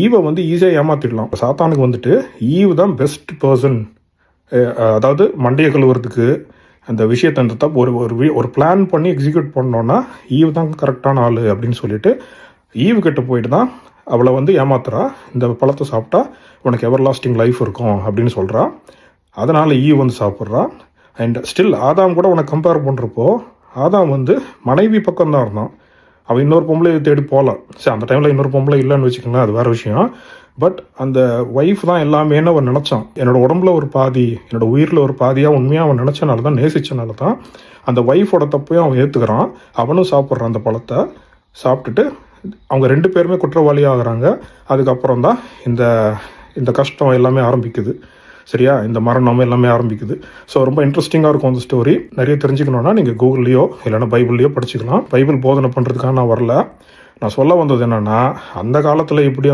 ஈவை வந்து ஈஸியாக ஏமாற்றிடலாம். சாத்தானுக்கு வந்துட்டு ஈவ் தான் பெஸ்ட் பர்சன். அதாவது மண்டையை கழுவுறதுக்கு அந்த விஷயத்தை ஒரு பிளான் பண்ணி எக்ஸிக்யூட் பண்ணோன்னா ஈவ் தான் கரெக்டான ஆள் அப்படின்னு சொல்லிட்டு ஈவு கிட்ட போயிட்டு தான் அவளை வந்து ஏமாத்துறா. இந்த பழத்தை சாப்பிட்டா உனக்கு எவர் லாஸ்டிங் லைஃப் இருக்கும் அப்படின்னு சொல்கிறா. அதனால் ஈவ் வந்து சாப்பிட்றா. அண்ட் ஸ்டில் ஆதாம் கூட உனக்கு கம்பேர் பண்ணுறப்போ ஆதாம் வந்து மனைவி பக்கம்தான் இருந்தான். அவன் இன்னொரு பொம்பளை தேடி போகலாம். சரி, அந்த டைமில் இன்னொரு பொம்பளை இல்லைன்னு வச்சுக்கோங்களேன், அது வேறு விஷயம். பட் அந்த ஒய்ஃப் தான் எல்லாமேன்னு அவன் நினச்சான். என்னோட உடம்புல ஒரு பாதி, என்னோட உயிரில் ஒரு பாதியாக உண்மையாக அவன் நினச்சனால தான், நேசிச்சனால தான் அந்த ஒய்ஃபோட தப்பையும் அவன் ஏற்றுக்கிறான். அவனும் சாப்பிட்றான் அந்த பழத்தை. சாப்பிட்டுட்டு அவங்க 2 பேருமே குற்றவாளி ஆகிறாங்க. அதுக்கப்புறம் தான் இந்த கஷ்டம் எல்லாமே ஆரம்பிக்குது. சரியா, இந்த மரணம் எல்லாமே ஆரம்பிக்குது. ஸோ ரொம்ப இன்ட்ரெஸ்டிங்காக இருக்கும் அந்த ஸ்டோரி. நிறைய தெரிஞ்சுக்கணுன்னா நீங்கள் கூகுள்லேயோ இல்லைன்னா பைபிள்லையோ படிச்சுக்கலாம். பைபிள் போதனை பண்ணுறதுக்காக நான் வரல. நான் சொல்ல வந்தது என்னென்னா, அந்த காலத்தில் இப்படி